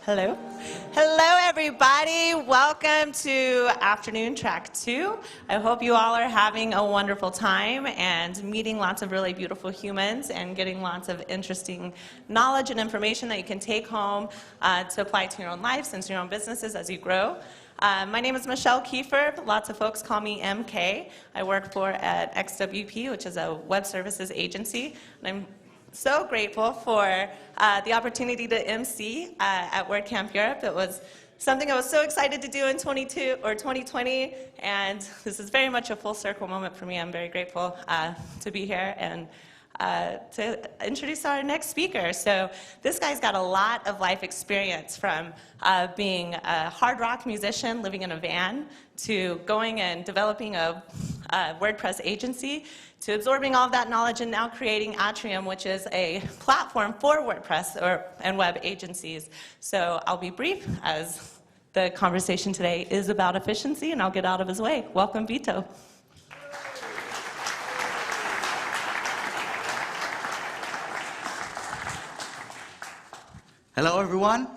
Hello. Hello, everybody. Welcome to Afternoon Track 2. I hope you all are having a wonderful time and meeting lots of really beautiful humans and getting lots of interesting knowledge and information that you can take home to apply to your own lives and to your own businesses as you grow. My name is Michelle Kiefer. Lots of folks call me MK. I work at XWP, which is a web services agency. And I'm so grateful for the opportunity to MC at WordCamp Europe. It was something I was so excited to do in 2020, and this is very much a full circle moment for me. I'm very grateful to be here and to introduce our next speaker. So this guy's got a lot of life experience, from being a hard rock musician living in a van to going and developing a WordPress agency, to absorbing all of that knowledge and now creating Atrium, which is a platform for WordPress and web agencies. So I'll be brief, as the conversation today is about efficiency, and I'll get out of his way. Welcome, Vito. Hello, everyone.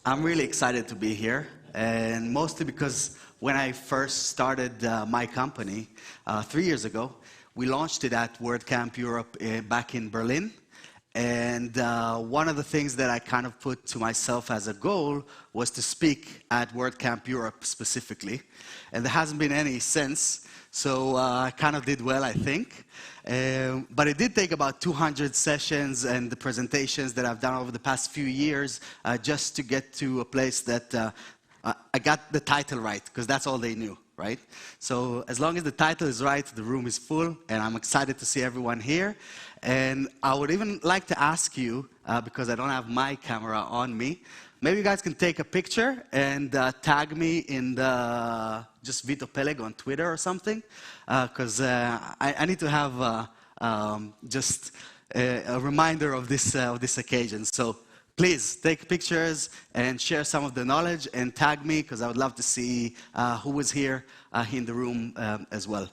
I'm really excited to be here, and mostly because when I first started my company 3 years ago, we launched it at WordCamp Europe back in Berlin. And one of the things that I kind of put to myself as a goal was to speak at WordCamp Europe specifically. And there hasn't been any since, so I kind of did well, I think. But it did take about 200 sessions and the presentations that I've done over the past few years just to get to a place that I got the title right, because that's all they knew, right? So as long as the title is right, the room is full, and I'm excited to see everyone here. And I would even like to ask you, because I don't have my camera on me, maybe you guys can take a picture and tag me in just Vito Peleg on Twitter or something, because I need to have just a reminder of this occasion. So please take pictures and share some of the knowledge and tag me, because I would love to see who was here in the room as well.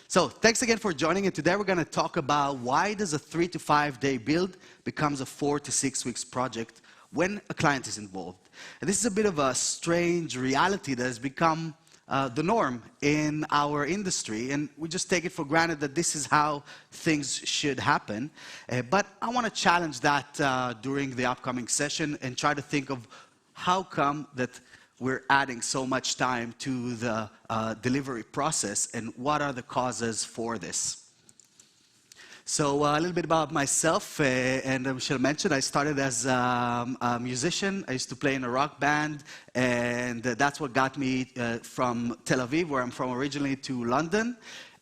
So thanks again for joining, and today we're going to talk about why does a 3 to 5 day build becomes a 4 to 6 weeks project when a client is involved. And this is a bit of a strange reality that has become the norm in our industry, and we just take it for granted that this is how things should happen. But I want to challenge that during the upcoming session and try to think of how come that we're adding so much time to the delivery process, and what are the causes for this. So a little bit about myself, and Michelle mentioned I started as a musician. I used to play in a rock band, and that's what got me from Tel Aviv, where I'm from originally, to London.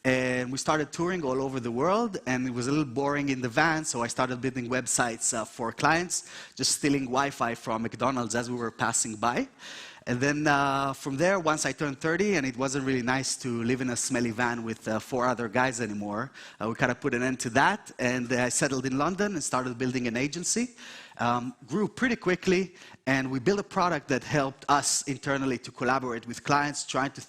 And we started touring all over the world, and it was a little boring in the van, so I started building websites for clients, just stealing Wi-Fi from McDonald's as we were passing by. And then from there, once I turned 30, and it wasn't really nice to live in a smelly van with 4 other guys anymore, we kind of put an end to that, and I settled in London and started building an agency. Grew pretty quickly, and we built a product that helped us internally to collaborate with clients, trying to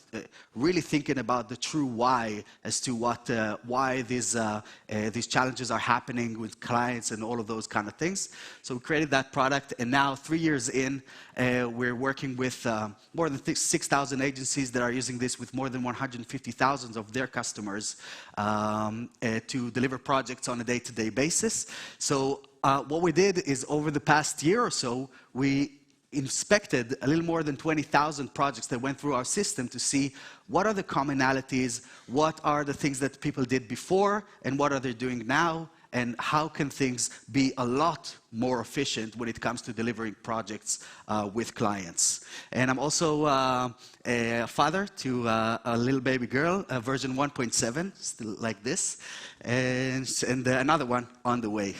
really thinking about the true why as to why these challenges are happening with clients and all of those kind of things. So we created that product, and now 3 years in, we're working with more than 6,000 agencies that are using this, with more than 150,000 of their customers to deliver projects on a day-to-day basis. So what we did is, over the past year or so, we inspected a little more than 20,000 projects that went through our system to see what are the commonalities, what are the things that people did before, and what are they doing now, and how can things be a lot more efficient when it comes to delivering projects with clients. And I'm also a father to a little baby girl, version 1.7, still like this, and another one on the way.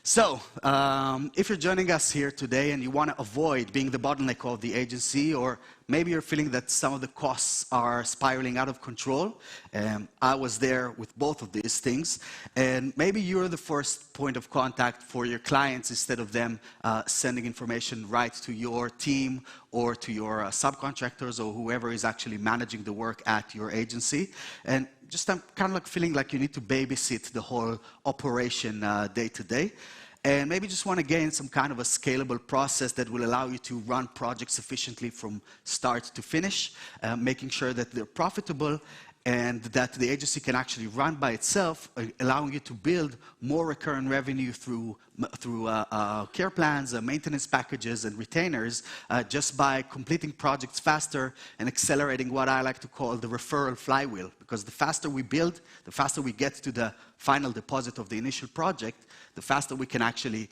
So, if you're joining us here today and you want to avoid being the bottleneck of the agency, or maybe you're feeling that some of the costs are spiraling out of control, I was there with both of these things, and maybe you're the first point of contact for your clients instead of them sending information right to your team or to your subcontractors or whoever is actually managing the work at your agency. And just I'm kind of like feeling like you need to babysit the whole operation day to day. And maybe just want to gain some kind of a scalable process that will allow you to run projects efficiently from start to finish, making sure that they're profitable and that the agency can actually run by itself, allowing you to build more recurring revenue through care plans, maintenance packages, and retainers, just by completing projects faster and accelerating what I like to call the referral flywheel. Because the faster we build, the faster we get to the final deposit of the initial project, the faster we can actually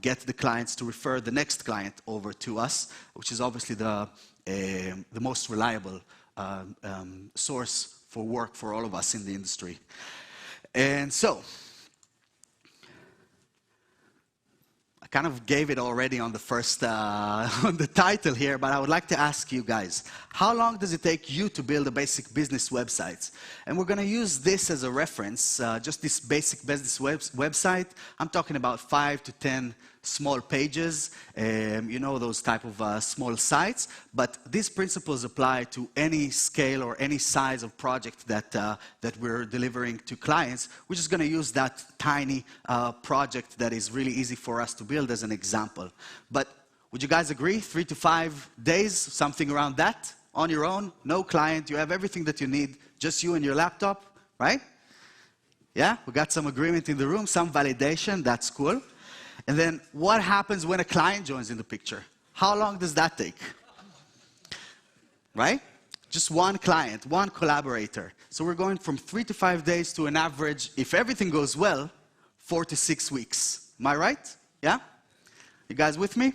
get the clients to refer the next client over to us, which is obviously the most reliable source for work for all of us in the industry. And so, I kind of gave it already on the first, on the title here, but I would like to ask you guys, how long does it take you to build a basic business website? And we're going to use this as a reference, just this basic business website. I'm talking about 5 to 10 small pages, you know, those type of small sites, but these principles apply to any scale or any size of project that we're delivering to clients. We're just going to use that tiny project that is really easy for us to build as an example. But would you guys agree? 3 to 5 days, something around that, on your own, no client, you have everything that you need, just you and your laptop, right? Yeah, we got some agreement in the room, some validation, that's cool. And then what happens when a client joins in the picture? How long does that take? Right? Just one client, one collaborator. So we're going from 3 to 5 days to an average, if everything goes well, 4 to 6 weeks. Am I right? Yeah? You guys with me?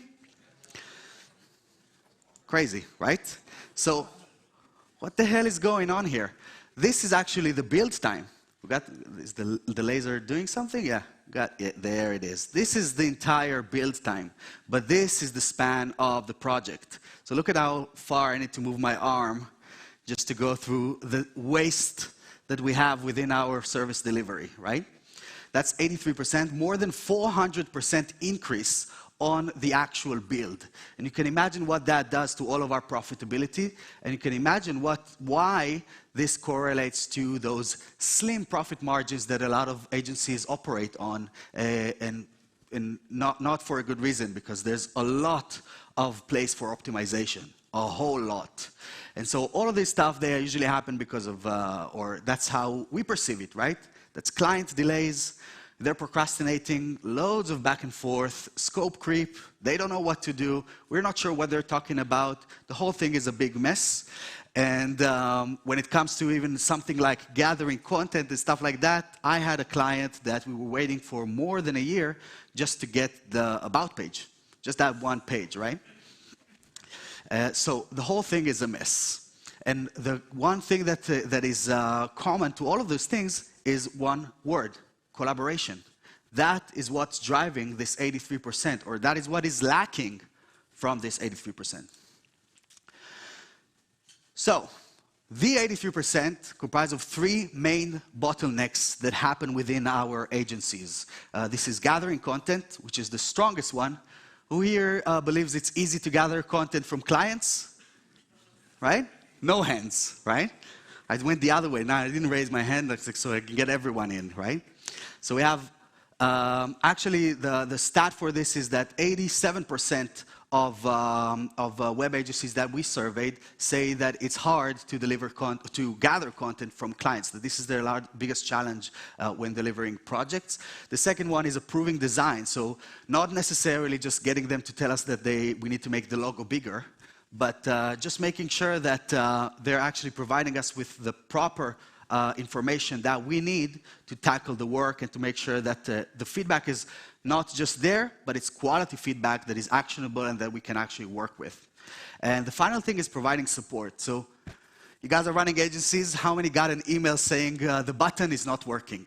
Crazy, right? So what the hell is going on here? This is actually the build time. Is the laser doing something? Yeah. Got it, there it is. This is the entire build time, but this is the span of the project. So look at how far I need to move my arm just to go through the waste that we have within our service delivery, right? That's 83%, more than 400% increase on the actual build. And you can imagine what that does to all of our profitability, and you can imagine why this correlates to those slim profit margins that a lot of agencies operate on, and not for a good reason, because there's a lot of place for optimization, a whole lot. And so all of this stuff, they usually happen because of, or that's how we perceive it, right? That's client delays. They're procrastinating, loads of back and forth, scope creep, they don't know what to do, we're not sure what they're talking about, the whole thing is a big mess. And when it comes to even something like gathering content and stuff like that, I had a client that we were waiting for more than a year just to get the about page, just that one page, right? So the whole thing is a mess. And the one thing that is common to all of those things is one word. Collaboration. That is what's driving this 83%, or that is what is lacking from this 83%. So, the 83% comprise of 3 main bottlenecks that happen within our agencies. This is gathering content, which is the strongest one. Who here believes it's easy to gather content from clients? Right? No hands, right? I went the other way. Now, I didn't raise my hand so I can get everyone in, right? So we have, actually, the stat for this is that 87% of web agencies that we surveyed say that it's hard to gather content from clients, that this is their biggest challenge when delivering projects. The second one is approving design, so not necessarily just getting them to tell us that we need to make the logo bigger, but just making sure that they're actually providing us with the proper information that we need to tackle the work and to make sure that the feedback is not just there, but it's quality feedback that is actionable and that we can actually work with. And the final thing is providing support. So you guys are running agencies. How many got an email saying the button is not working?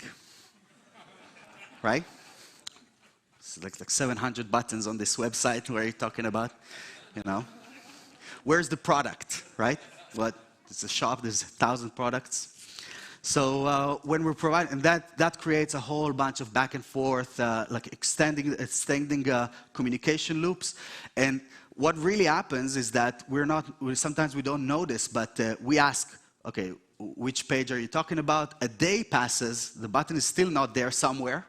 Right? It's like 700 buttons on this website. What are you talking about? You know? Where's the product, right? What? It's a shop, there's 1,000 products. So when we're providing, and that creates a whole bunch of back and forth, like extending communication loops. And what really happens is that sometimes we don't notice, but we ask, okay, which page are you talking about? A day passes, the button is still not there somewhere,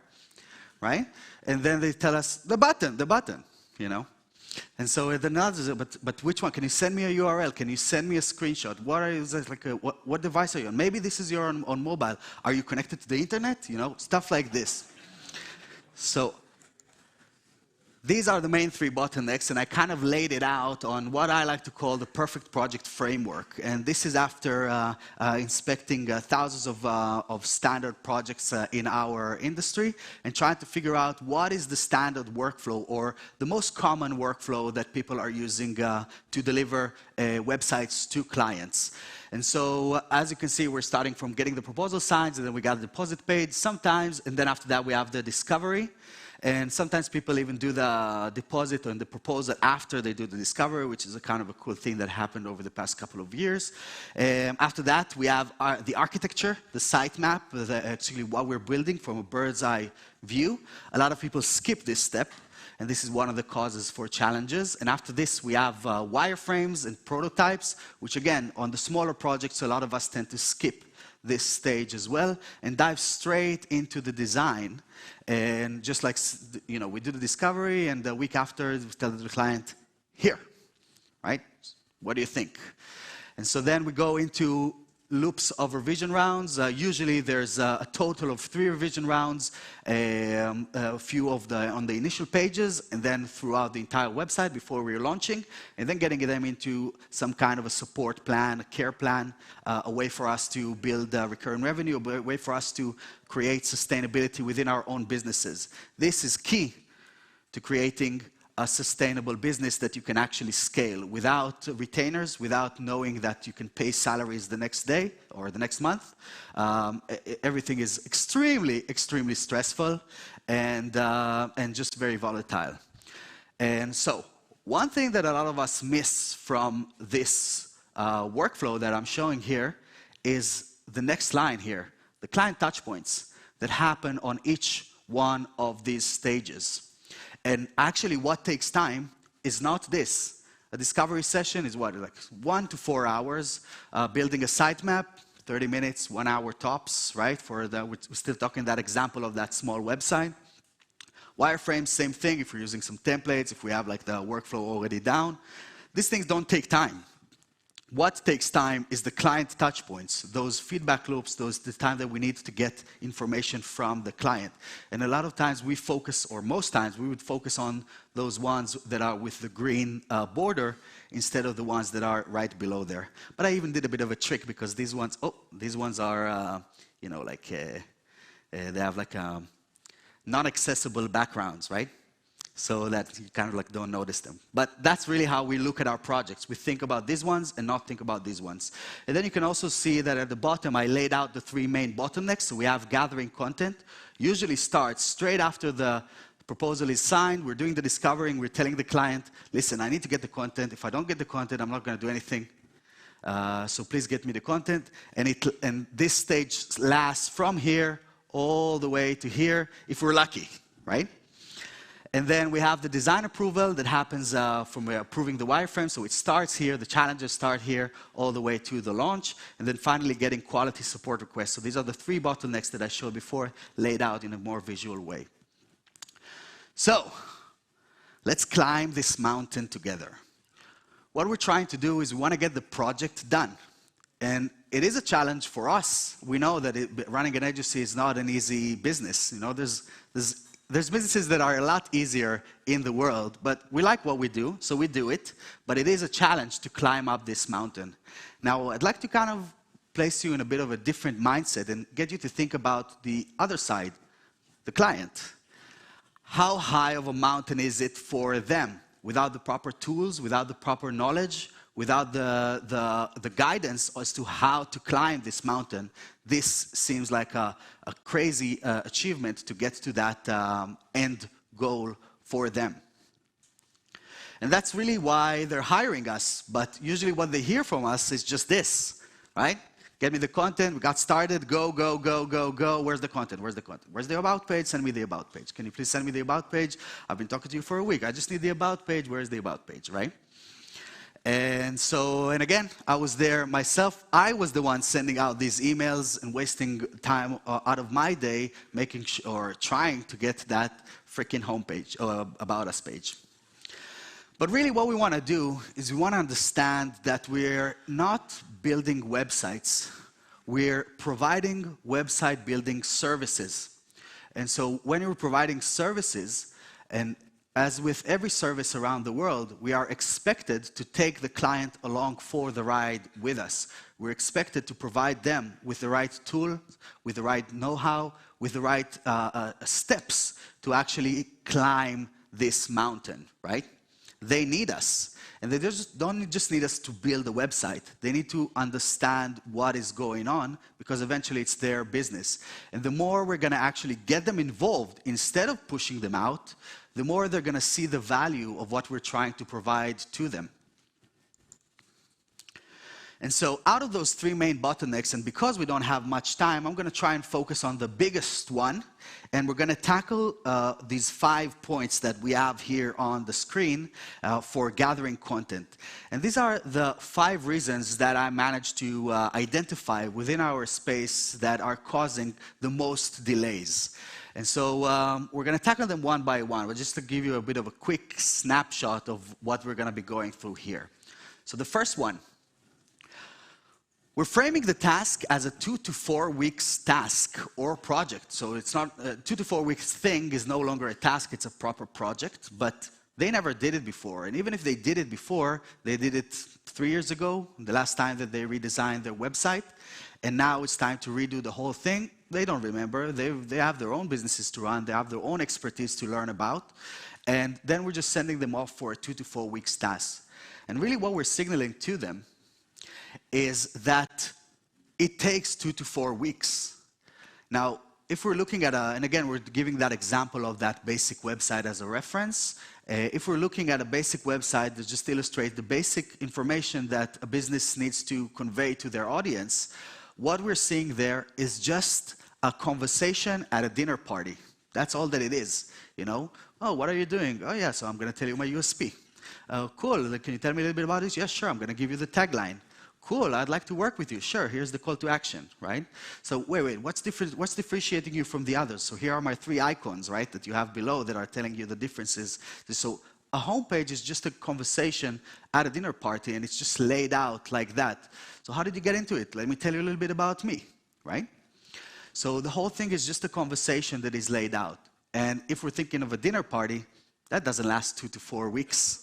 right? And then they tell us, the button, you know? And so then others, but which one? Can you send me a URL? Can you send me a screenshot? What device are you on? Maybe this is your on mobile. Are you connected to the internet? You know, stuff like this. So these are the main three bottlenecks, and I kind of laid it out on what I like to call the perfect project framework. And this is after inspecting thousands of standard projects in our industry and trying to figure out what is the standard workflow or the most common workflow that people are using to deliver websites to clients. And so, as you can see, we're starting from getting the proposal signed, and then we got the deposit paid sometimes, and then after that we have the discovery. And sometimes people even do the deposit and the proposal after they do the discovery, which is a kind of a cool thing that happened over the past couple of years. After that, we have the architecture, the sitemap, actually what we're building from a bird's eye view. A lot of people skip this step, and this is one of the causes for challenges. And after this, we have wireframes and prototypes, which again, on the smaller projects, a lot of us tend to skip this stage as well and dive straight into the design. And just like, you know, we do the discovery, and the week after, we tell the client, here, right? What do you think? And so then we go into loops of revision rounds. Usually there's a total of 3 revision rounds, a few on the initial pages, and then throughout the entire website before we're launching, and then getting them into some kind of a support plan, a care plan, a way for us to build recurring revenue, a way for us to create sustainability within our own businesses. This is key to creating a sustainable business that you can actually scale without retainers, without knowing that you can pay salaries the next day or the next month. Everything is extremely, extremely stressful and just very volatile. And so, one thing that a lot of us miss from this workflow that I'm showing here is the next line here, the client touchpoints that happen on each one of these stages. And actually, what takes time is not this. A discovery session is what, like 1 to 4 hours. Building a sitemap, 30 minutes, 1 hour tops, right? We're still talking that example of that small website. Wireframes, same thing. If we're using some templates, if we have like the workflow already down, these things don't take time. What takes time is the client touchpoints, those feedback loops, the time that we need to get information from the client. And a lot of times we focus, or most times we would focus on those ones that are with the green border instead of the ones that are right below there. But I even did a bit of a trick because these ones are, you know, like, they have like non-accessible backgrounds, right? So that you kind of like don't notice them. But that's really how we look at our projects. We think about these ones and not think about these ones. And then you can also see that at the bottom, I laid out the 3 main bottlenecks. So we have gathering content. Usually starts straight after the proposal is signed. We're doing the discovering. We're telling the client, listen, I need to get the content. If I don't get the content, I'm not going to do anything. So please get me the content. And this stage lasts from here all the way to here, if we're lucky, right? And then we have the design approval that happens from approving the wireframe. So it starts here, the challenges start here, all the way to the launch. And then finally getting quality support requests. So these are the 3 bottlenecks that I showed before, laid out in a more visual way. So let's climb this mountain together. What we're trying to do is we want to get the project done. And it is a challenge for us. We know that running an agency is not an easy business. You know, there's businesses that are a lot easier in the world, but we like what we do, so we do it. But it is a challenge to climb up this mountain. Now, I'd like to kind of place you in a bit of a different mindset and get you to think about the other side, the client. How high of a mountain is it for them? Without the proper tools, without the proper knowledge, without the guidance as to how to climb this mountain, this seems like a crazy achievement to get to that end goal for them. And that's really why they're hiring us. But usually what they hear from us is just this, right? Get me the content, we got started, go, go, go, go, go. Where's the content? Where's the content? Where's the about page? Send me the about page. Can you please send me the about page? I've been talking to you for a week. I just need the about page. Where's the about page, right? And so, and again, I was there myself. I was the one sending out these emails and wasting time out of my day making or trying to get that freaking homepage, about us page. But really what we want to do is we want to understand that we're not building websites. We're providing website building services. And so when you're providing services, and as with every service around the world, we are expected to take the client along for the ride with us. We're expected to provide them with the right tool, with the right know-how, with the right steps to actually climb this mountain, right? They need us. And they don't just need us to build a website. They need to understand what is going on because eventually it's their business. And the more we're going to actually get them involved instead of pushing them out, the more they're going to see the value of what we're trying to provide to them. And so out of those three main bottlenecks, and because we don't have much time, I'm going to try and focus on the biggest one. And we're going to tackle these 5 points that we have here on the screen for gathering content. And these are the 5 reasons that I managed to identify within our space that are causing the most delays. And so we're going to tackle them one by one, but just to give you a bit of a quick snapshot of what we're going to be going through here. So the first one. We're framing the task as a 2 to 4 weeks task or project. So it's not a 2 to 4 weeks thing is no longer a task, it's a proper project, but they never did it before. And even if they did it before, they did it 3 years ago, the last time that they redesigned their website, and now it's time to redo the whole thing. They don't remember, they have their own businesses to run, they have their own expertise to learn about, and then we're just sending them off for a 2 to 4 weeks task. And really what we're signaling to them is that it takes 2 to 4 weeks. Now, if we're looking at and again, we're giving that example of that basic website as a reference. If we're looking at a basic website that just illustrates the basic information that a business needs to convey to their audience, what we're seeing there is just a conversation at a dinner party. That's all that it is, you know? Oh, what are you doing? Oh, yeah, so I'm going to tell you my USP. Cool, can you tell me a little bit about this? Yes, sure, I'm going to give you the tagline. Cool, I'd like to work with you. Sure, here's the call to action, right? So wait, what's differentiating you from the others? So here are my 3 icons, right, that you have below that are telling you the differences. So a homepage is just a conversation at a dinner party, and it's just laid out like that. So how did you get into it? Let me tell you a little bit about me, right? So the whole thing is just a conversation that is laid out. And if we're thinking of a dinner party, that doesn't last 2 to 4 weeks.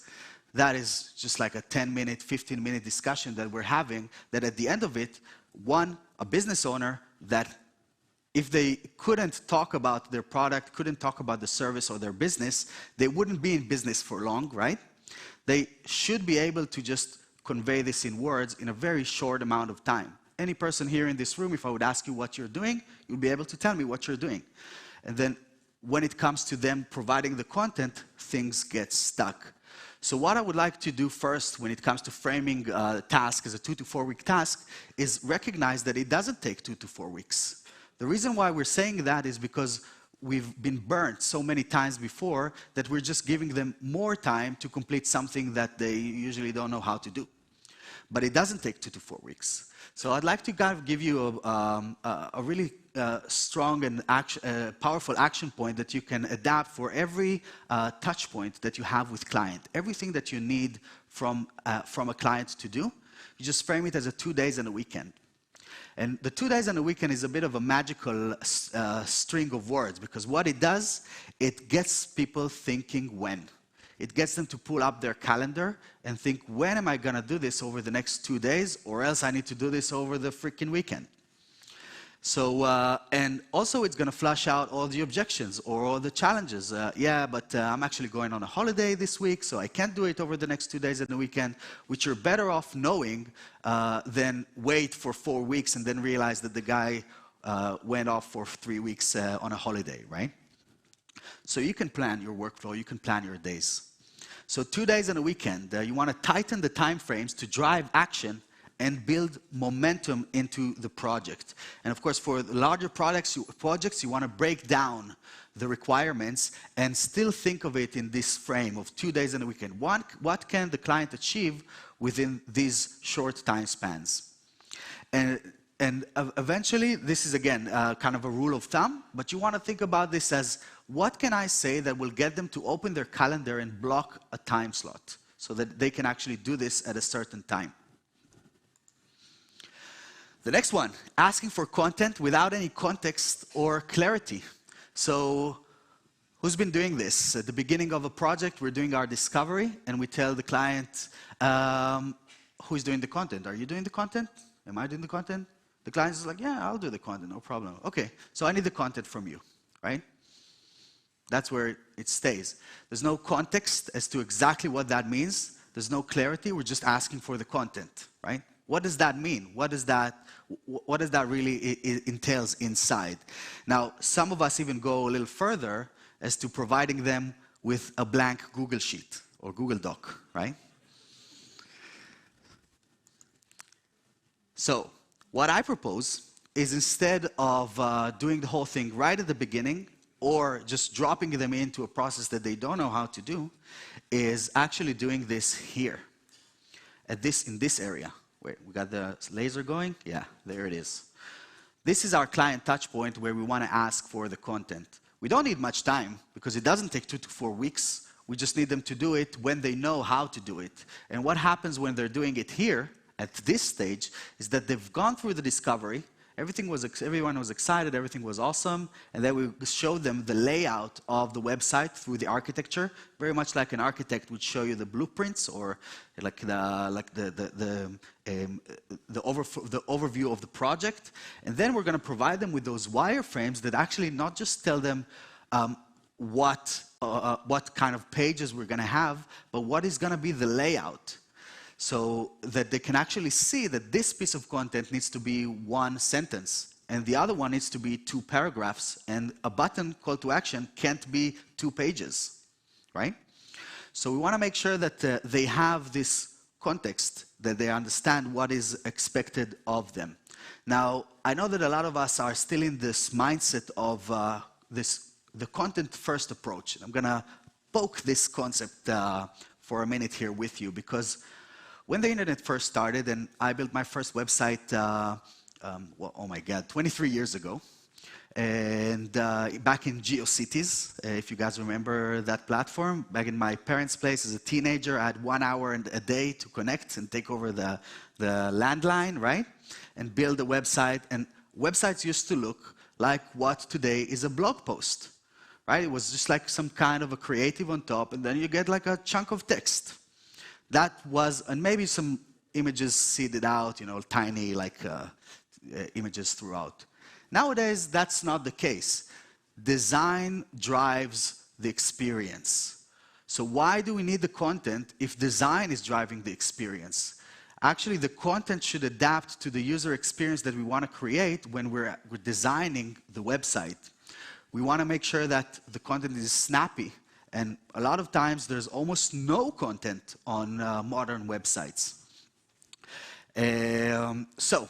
That is just like a 10-minute, 15-minute discussion that we're having, that at the end of it, a business owner that if they couldn't talk about their product, couldn't talk about the service or their business, they wouldn't be in business for long, right? They should be able to just convey this in words in a very short amount of time. Any person here in this room, if I would ask you what you're doing, you'll be able to tell me what you're doing. And then when it comes to them providing the content, things get stuck. So what I would like to do first when it comes to framing a task as a 2 to 4 week task is recognize that it doesn't take 2 to 4 weeks. The reason why we're saying that is because we've been burnt so many times before that we're just giving them more time to complete something that they usually don't know how to do. But it doesn't take 2 to 4 weeks. So I'd like to kind of give you a really strong and powerful action point that you can adapt for every touch point that you have with client. Everything that you need from a client to do, you just frame it as a 2 days and a weekend. And the 2 days and a weekend is a bit of a magical string of words, because what it does, it gets people thinking when. It gets them to pull up their calendar and think, when am I going to do this over the next 2 days, or else I need to do this over the freaking weekend. So, and also it's going to flush out all the objections or all the challenges. Yeah, but I'm actually going on a holiday this week, so I can't do it over the next 2 days and the weekend, which you're better off knowing than wait for 4 weeks and then realize that the guy went off for 3 weeks on a holiday, right? So you can plan your workflow, you can plan your days. So 2 days and a weekend, you want to tighten the time frames to drive action and build momentum into the project. And of course, for the larger projects, you want to break down the requirements and still think of it in this frame of 2 days and a weekend. What can the client achieve within these short time spans? And eventually, this is again kind of a rule of thumb, but you want to think about this as, what can I say that will get them to open their calendar and block a time slot so that they can actually do this at a certain time? The next one, asking for content without any context or clarity. So who's been doing this? At the beginning of a project, we're doing our discovery, and we tell the client, who's doing the content? Are you doing the content? Am I doing the content? The client is like, yeah, I'll do the content, no problem. Okay, so I need the content from you, right? That's where it stays. There's no context as to exactly what that means. There's no clarity. We're just asking for the content, right? What does that mean? What does that really entails inside? Now, some of us even go a little further as to providing them with a blank Google Sheet or Google Doc, right? So, what I propose is, instead of doing the whole thing right at the beginning or just dropping them into a process that they don't know how to do, is actually doing this here, in this area. Wait, we got the laser going? Yeah, there it is. This is our client touch point where we want to ask for the content. We don't need much time because it doesn't take 2 to 4 weeks. We just need them to do it when they know how to do it. And what happens when they're doing it here, at this stage, is that they've gone through the discovery, everyone was excited, everything was awesome, and then we showed them the layout of the website through the architecture, very much like an architect would show you the blueprints or like the overview of the project. And then we're going to provide them with those wireframes that actually not just tell them what kind of pages we're going to have, but what is going to be the layout, so that they can actually see that this piece of content needs to be 1 sentence, and the other one needs to be 2 paragraphs, and a button call to action can't be 2 pages, right? So we want to make sure that they have this context, that they understand what is expected of them. Now, I know that a lot of us are still in this mindset of the content-first approach. I'm going to poke this concept for a minute here with you, because when the internet first started, and I built my first website, well, oh my God, 23 years ago, and back in GeoCities, if you guys remember that platform, back in my parents' place as a teenager, I had 1 hour a day to connect and take over the landline, right? And build a website, and websites used to look like what today is a blog post, right? It was just like some kind of a creative on top, and then you get like a chunk of text. That was, and maybe some images seeded out, you know, tiny like images throughout. Nowadays, that's not the case. Design drives the experience. So why do we need the content if design is driving the experience? Actually, the content should adapt to the user experience that we want to create when we're designing the website. We want to make sure that the content is snappy. And a lot of times, there's almost no content on modern websites. So,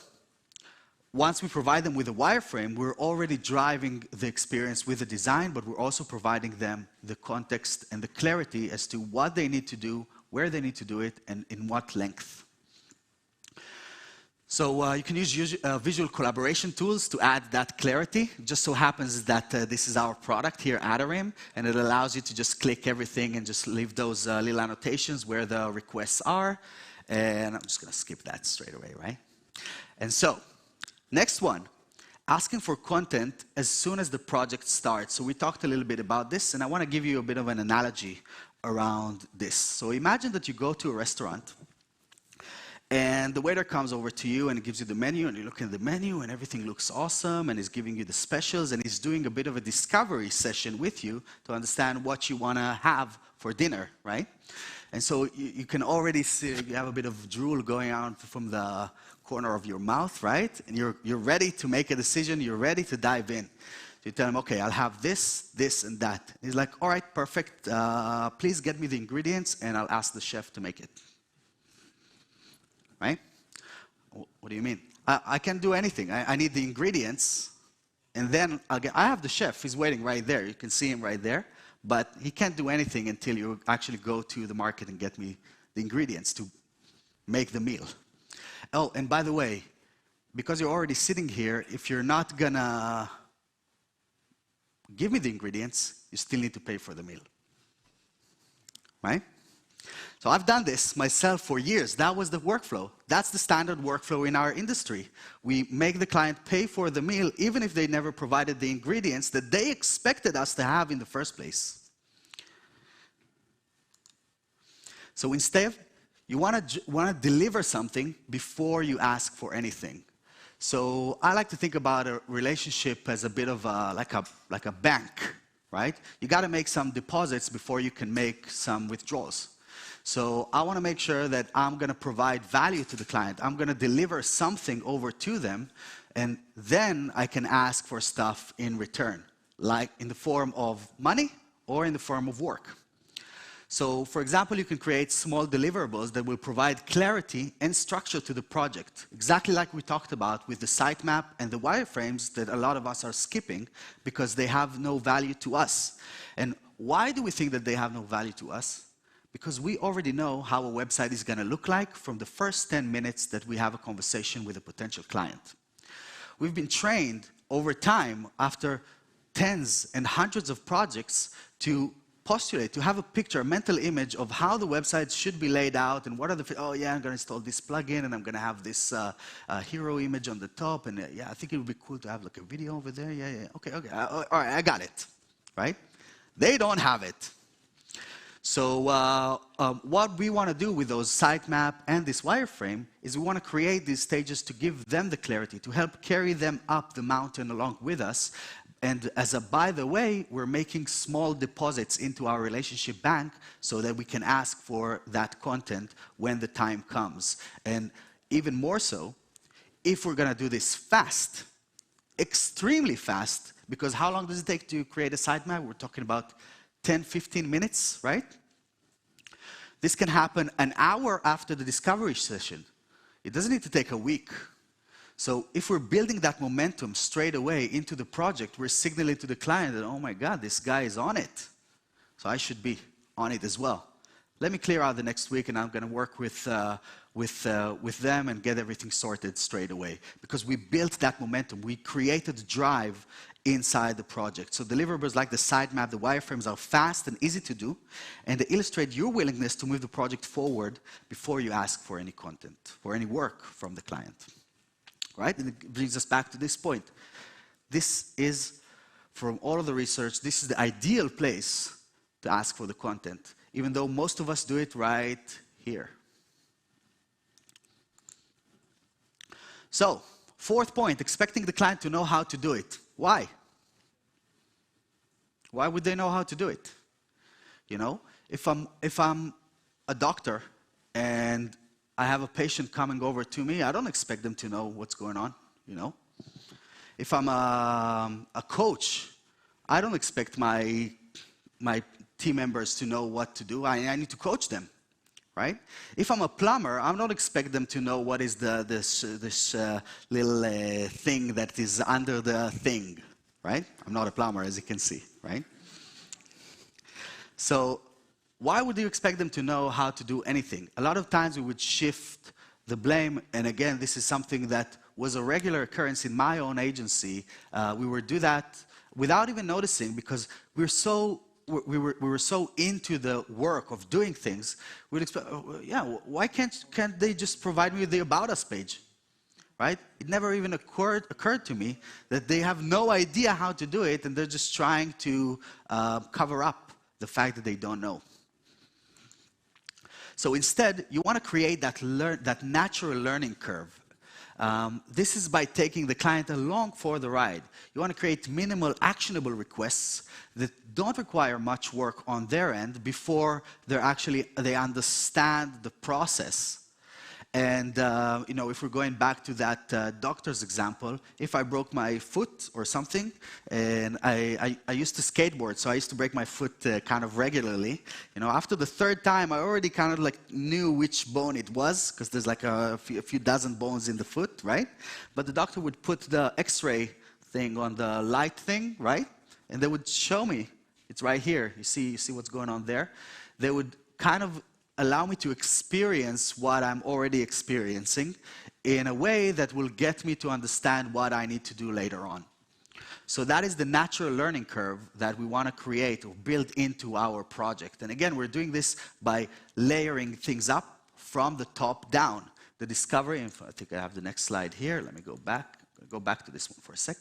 once we provide them with a wireframe, we're already driving the experience with the design, but we're also providing them the context and the clarity as to what they need to do, where they need to do it, and in what length. So you can use visual collaboration tools to add that clarity. It just so happens that this is our product here at Arim, and it allows you to just click everything and just leave those little annotations where the requests are. And I'm just going to skip that straight away, right? And so, next one, asking for content as soon as the project starts. So we talked a little bit about this, and I want to give you a bit of an analogy around this. So imagine that you go to a restaurant, and the waiter comes over to you and gives you the menu, and you look at the menu and everything looks awesome, and he's giving you the specials, and he's doing a bit of a discovery session with you to understand what you want to have for dinner, right? And so you can already see you have a bit of drool going out from the corner of your mouth, right? And you're ready to make a decision, you're ready to dive in. You tell him, okay, I'll have this, this, and that. He's like, all right, perfect. Please get me the ingredients, and I'll ask the chef to make it. Right? What do you mean? I can't do anything. I need the ingredients, and then I have the chef. He's waiting right there. You can see him right there. But he can't do anything until you actually go to the market and get me the ingredients to make the meal. Oh, and by the way, because you're already sitting here, if you're not gonna give me the ingredients, you still need to pay for the meal. Right? So I've done this myself for years. That was the workflow. That's the standard workflow in our industry. We make the client pay for the meal even if they never provided the ingredients that they expected us to have in the first place. So instead, you want to deliver something before you ask for anything. So I like to think about a relationship as a bit of like a bank, right? You got to make some deposits before you can make some withdrawals. So I want to make sure that I'm going to provide value to the client. I'm going to deliver something over to them, and then I can ask for stuff in return, like in the form of money or in the form of work. So, for example, you can create small deliverables that will provide clarity and structure to the project, exactly like we talked about with the sitemap and the wireframes that a lot of us are skipping because they have no value to us. And why do we think that they have no value to us? Because we already know how a website is going to look like from the first 10 minutes that we have a conversation with a potential client. We've been trained over time, after tens and hundreds of projects, to postulate, to have a picture, a mental image of how the website should be laid out and what are the, oh yeah, I'm going to install this plugin and I'm going to have this hero image on the top, and yeah, I think it would be cool to have like a video over there, yeah, okay, all right, I got it, right? They don't have it. So what we want to do with those sitemap and this wireframe is we want to create these stages to give them the clarity, to help carry them up the mountain along with us. And as a by the way, we're making small deposits into our relationship bank so that we can ask for that content when the time comes. And even more so, if we're going to do this fast, extremely fast, because how long does it take to create a sitemap? We're talking about 10, 15 minutes, right? This can happen an hour after the discovery session. It doesn't need to take a week. So if we're building that momentum straight away into the project, we're signaling to the client that, oh my God, this guy is on it. So I should be on it as well. Let me clear out the next week, and I'm going to work with them and get everything sorted straight away. Because we built that momentum. We created drive inside the project. So deliverables like the sitemap, the wireframes are fast and easy to do, and they illustrate your willingness to move the project forward before you ask for any content, for any work from the client. Right? And it brings us back to this point. This is, from all of the research, this is the ideal place to ask for the content, even though most of us do it right here. So, fourth point, expecting the client to know how to do it. Why? Why would they know how to do it? You know, if I'm a doctor and I have a patient coming over to me, I don't expect them to know what's going on, you know. If I'm a coach, I don't expect my team members to know what to do. I need to coach them, right? If I'm a plumber, I don't expect them to know what is this little thing that is under the thing, right? I'm not a plumber, as you can see, right? So why would you expect them to know how to do anything? A lot of times we would shift the blame, and again, this is something that was a regular occurrence in my own agency. We would do that without even noticing, because we were so into the work of doing things. We'd expect, oh, yeah, why can't they just provide me with the About Us page, right? It never even occurred to me that they have no idea how to do it, and they're just trying to cover up the fact that they don't know. So instead, you want to create that natural learning curve. This is by taking the client along for the ride. You want to create minimal, actionable requests that don't require much work on their end before they understand the process. And you know, if we're going back to that doctor's example, if I broke my foot or something, and I used to skateboard, so I used to break my foot kind of regularly. You know, after the third time, I already kind of like knew which bone it was, because there's like a few dozen bones in the foot, right? But the doctor would put the X-ray thing on the light thing, right? And they would show me, it's right here. You see what's going on there? They would kind of allow me to experience what I'm already experiencing in a way that will get me to understand what I need to do later on. So that is the natural learning curve that we want to create or build into our project. And again, we're doing this by layering things up from the top down. The discovery, and I think I have the next slide here. Let me go back to this one for a sec.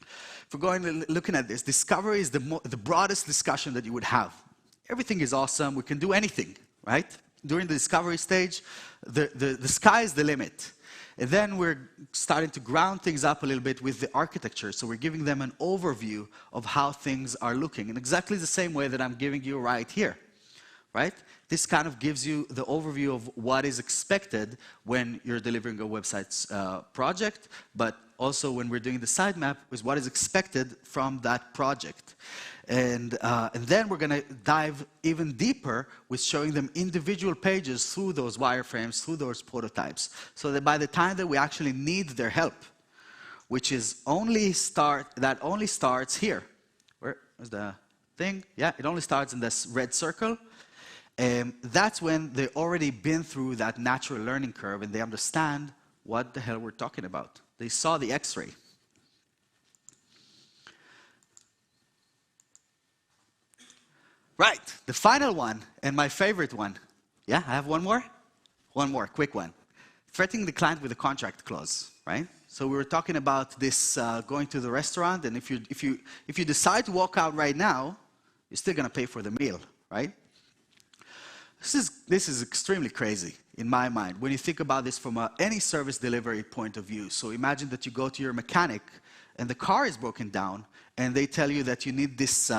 If we're going looking at this, discovery is the broadest discussion that you would have. Everything is awesome. We can do anything, right? During the discovery stage, the sky is the limit. And then we're starting to ground things up a little bit with the architecture. So we're giving them an overview of how things are looking in exactly the same way that I'm giving you right here, right? This kind of gives you the overview of what is expected when you're delivering a website project, but also when we're doing the sitemap is what is expected from that project. And then we're going to dive even deeper with showing them individual pages through those wireframes, through those prototypes, so that by the time that we actually need their help, which is only starts here. Where's the thing? Yeah, it only starts in this red circle. That's when they've already been through that natural learning curve and they understand what the hell we're talking about. They saw the X-ray. Right, the final one, and my favorite one. Yeah, I have one more? One more, quick one. Threatening the client with a contract clause, right? So we were talking about this going to the restaurant, and if you decide to walk out right now, you're still gonna pay for the meal, right? This is extremely crazy in my mind when you think about this from any service delivery point of view. So imagine that you go to your mechanic and the car is broken down and they tell you that you need this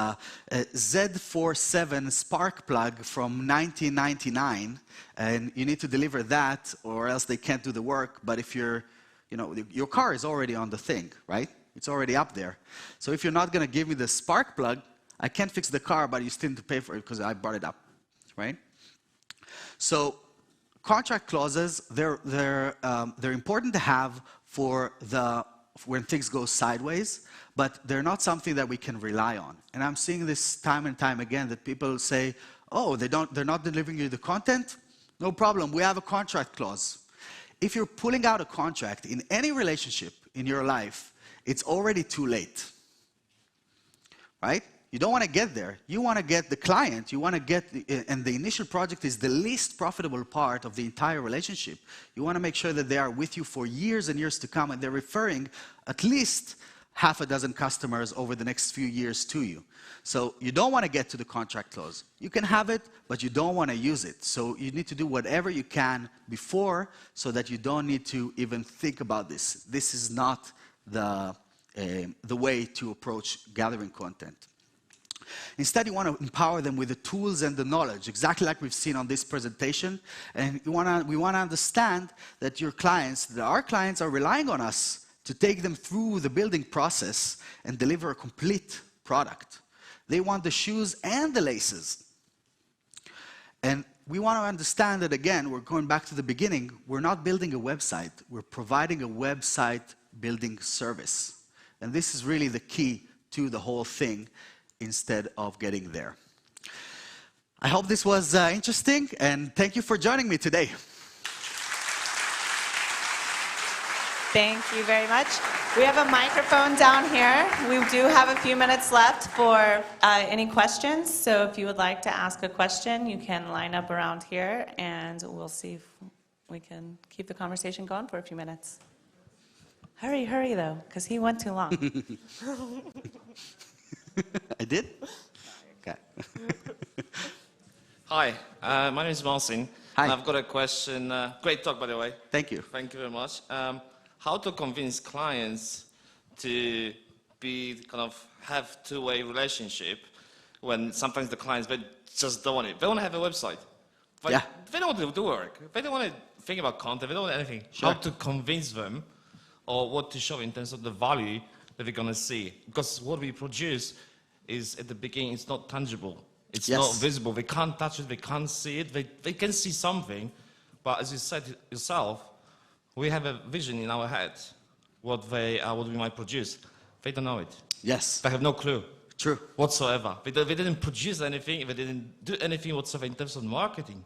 Z47 spark plug from 1999 and you need to deliver that or else they can't do the work. But if your car is already on the thing, right? It's already up there. So if you're not going to give me the spark plug, I can't fix the car, but you still need to pay for it because I brought it up, right? So contract clauses, they're important to have for when things go sideways, but they're not something that we can rely on. And I'm seeing this time and time again that people say, oh, they're not delivering you the content? No problem, we have a contract clause. If you're pulling out a contract in any relationship in your life, it's already too late, right? You don't want to get there. You want to get the client. You want to get, and the initial project is the least profitable part of the entire relationship. You want to make sure that they are with you for years and years to come, and they're referring at least half a dozen customers over the next few years to you. So you don't want to get to the contract clause. You can have it, but you don't want to use it. So you need to do whatever you can before so that you don't need to even think about this. This is not the way to approach gathering content. Instead, you want to empower them with the tools and the knowledge, exactly like we've seen on this presentation. And we want to understand that our clients are relying on us to take them through the building process and deliver a complete product. They want the shoes and the laces. And we want to understand that, again, we're going back to the beginning. We're not building a website. We're providing a website building service. And this is really the key to the whole thing, instead of getting there. I hope this was interesting, and thank you for joining me today. Thank you very much. We have a microphone down here. We do have a few minutes left for any questions, so if you would like to ask a question, you can line up around here, and we'll see if we can keep the conversation going for a few minutes. Hurry, hurry, though, because he went too long. I did? Okay. Hi, my name is Marcin. Hi. I've got a question. Great talk, by the way. Thank you. Thank you very much. How to convince clients to have two-way relationship when sometimes the clients just don't want it. They want to have a website. But Yeah. they don't want to do work. They don't want to think about content, we don't know anything. Sure. How to convince them or what to show in terms of the value that they're going to see. Because what we produce is, at the beginning, it's not tangible. It's Yes. not visible. They can't touch it. They can't see it. They can see something. But as you said yourself, we have a vision in our head what we might produce. They don't know it. Yes. They have no clue. True. Whatsoever. They didn't produce anything. They didn't do anything whatsoever in terms of marketing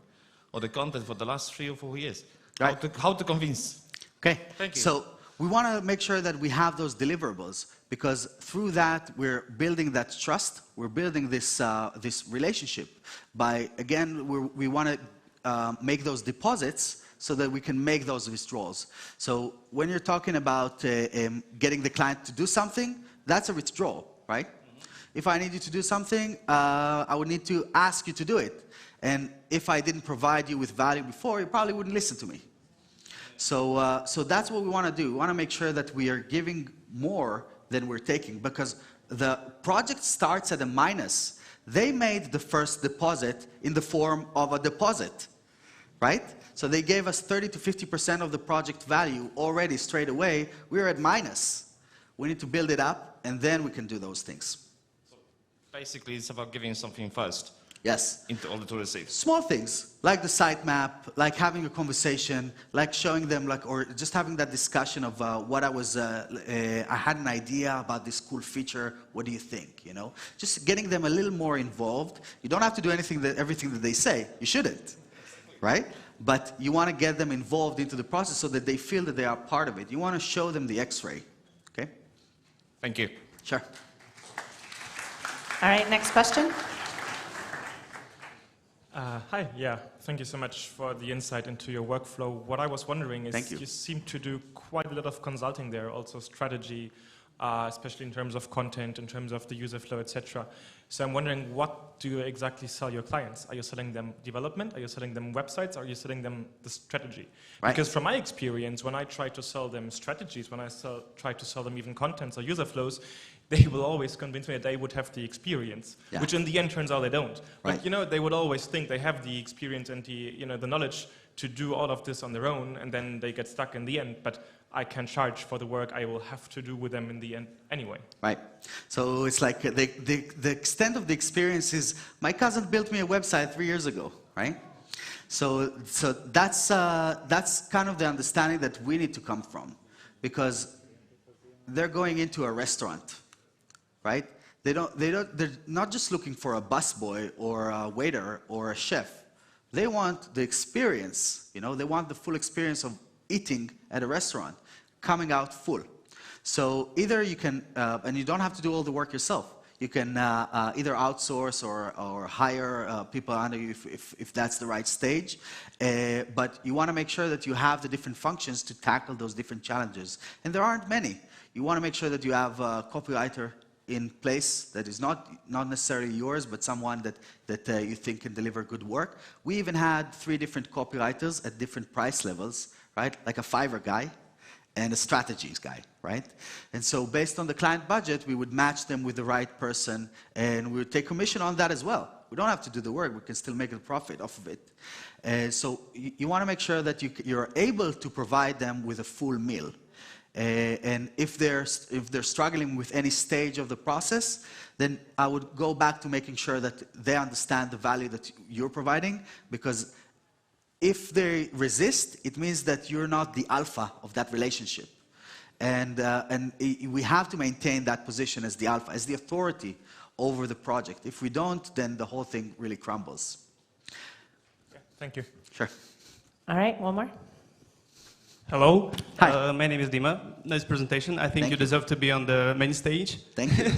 or the content for the last 3 or 4 years. Right. How to convince? Okay. Thank you. So we want to make sure that we have those deliverables, because through that we're building that trust. We're building this this relationship. By again, we want to make those deposits so that we can make those withdrawals. So when you're talking about getting the client to do something, that's a withdrawal, right? If I need you to do something, I would need to ask you to do it. And if I didn't provide you with value before, you probably wouldn't listen to me. So, so that's what we want to do. We want to make sure that we are giving more than we're taking, because the project starts at a minus. They made the first deposit in the form of a deposit, right? So they gave us 30 to 50% of the project value already straight away. We're at minus. We need to build it up, and then we can do those things. So basically, it's about giving something first. Yes. In order to receive. Small things, like the sitemap, like having a conversation, like showing them, like, or just having that discussion of what I had an idea about this cool feature, what do you think, you know? Just getting them a little more involved. You don't have to do everything that they say. You shouldn't, right? But you want to get them involved into the process so that they feel that they are part of it. You want to show them the X-ray, okay? Thank you. Sure. All right, next question. Hi, yeah, thank you so much for the insight into your workflow. What I was wondering is you seem to do quite a lot of consulting there, also strategy, especially in terms of content, in terms of the user flow, etc. So I'm wondering, what do you exactly sell your clients? Are you selling them development? Are you selling them websites? Are you selling them the strategy? Right. Because from my experience, when I try to sell them strategies, when I try to sell them even contents or user flows, they will always convince me that they would have the experience, which in the end turns out they don't. Right. But you know, they would always think they have the experience and the knowledge to do all of this on their own, and then they get stuck in the end. But I can charge for the work I will have to do with them in the end anyway. Right. So it's like the extent of the experience is, my cousin built me a website 3 years ago, right? So that's kind of the understanding that we need to come from, because they're going into a restaurant, right? They're not just looking for a busboy or a waiter or a chef. They want the experience, you know, they want the full experience of eating at a restaurant, coming out full. So either you can, and you don't have to do all the work yourself. You can either outsource or hire people under you if that's the right stage. But you want to make sure that you have the different functions to tackle those different challenges. And there aren't many. You want to make sure that you have a copywriter in place that is not necessarily yours, but someone that you think can deliver good work. We even had 3 different copywriters at different price levels, right? Like a Fiverr guy and a strategies guy, right? And so based on the client budget, we would match them with the right person, and we would take commission on that as well. We don't have to do the work. We can still make a profit off of it. So you want to make sure that you're able to provide them with a full meal. And if they're struggling with any stage of the process, then I would go back to making sure that they understand the value that you're providing, because if they resist, it means that you're not the alpha of that relationship. And we have to maintain that position as the alpha, as the authority over the project. If we don't, then the whole thing really crumbles. Yeah, thank you. Sure. All right, one more. Hello. Hi. My name is Dima. Nice presentation. I think Thank you deserve to be on the main stage. Thank you.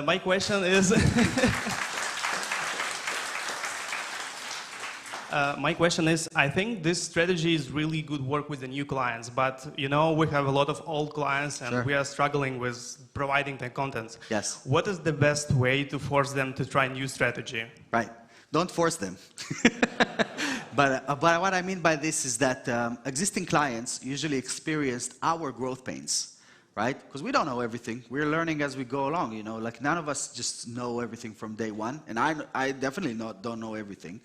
My question is... my question is, I think this strategy is really good work with the new clients, but you know, we have a lot of old clients and we are struggling with providing the content. Yes. What is the best way to force them to try new strategy? Right. Don't force them. But what I mean by this is that existing clients usually experienced our growth pains, right? Because we don't know everything. We're learning as we go along, you know. Like none of us just know everything from day one, and I definitely don't know everything.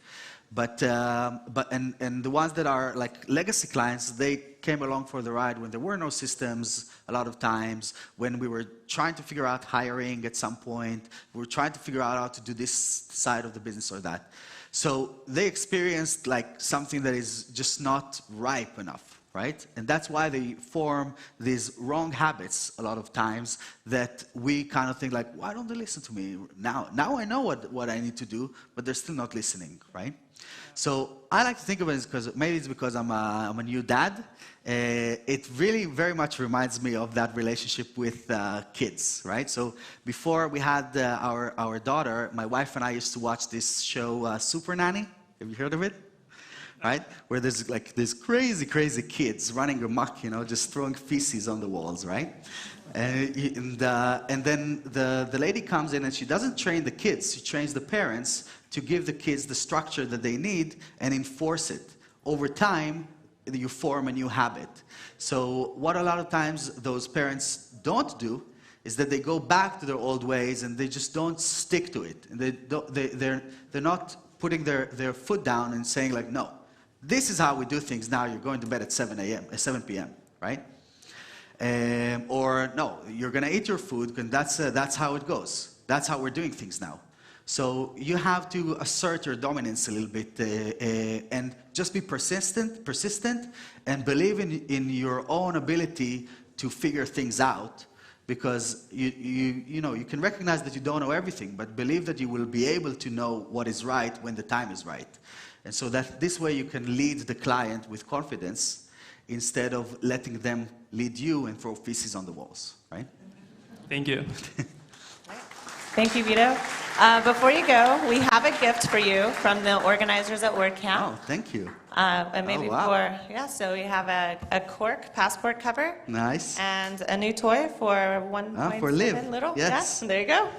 And the ones that are like legacy clients, they came along for the ride when there were no systems a lot of times, when we were trying to figure out hiring at some point, we were trying to figure out how to do this side of the business or that. So they experienced like something that is just not ripe enough, right? And that's why they form these wrong habits a lot of times that we kind of think like, why don't they listen to me now? Now I know what I need to do, but they're still not listening, right? So I like to think of it as because I'm a new dad. It really very much reminds me of that relationship with kids, right? So before we had our daughter, my wife and I used to watch this show, Super Nanny. Have you heard of it? Right? Where there's like these crazy kids running amok, you know, just throwing feces on the walls, right? And then the lady comes in and she doesn't train the kids, she trains the parents to give the kids the structure that they need and enforce it. Over time, you form a new habit. So what a lot of times those parents don't do is that they go back to their old ways and they just don't stick to it. And they're not putting their foot down and saying like, no, this is how we do things now. You're going to bed at 7 p.m., right? Or no, you're going to eat your food, and that's how it goes. That's how we're doing things now. So you have to assert your dominance a little bit and just be persistent, and believe in your own ability to figure things out. Because you know, you can recognize that you don't know everything, but believe that you will be able to know what is right when the time is right. And so that this way you can lead the client with confidence instead of letting them lead you and throw feces on the walls, right? Thank you. Thank you, Vito. Before you go, we have a gift for you from the organizers at WordCamp. Oh, thank you. And maybe wow. so we have a cork passport cover. Nice. And a new toy for 1.7 for Liv. little. Yes. Yeah, there you go.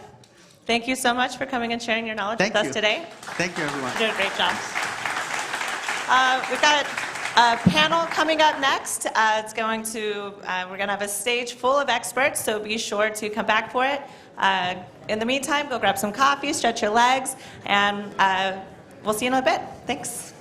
Thank you so much for coming and sharing your knowledge with us today. Thank you, everyone. You did a great job. We've got a panel coming up next. We're going to have a stage full of experts, so be sure to come back for it. In the meantime, go grab some coffee, stretch your legs, and we'll see you in a bit. Thanks.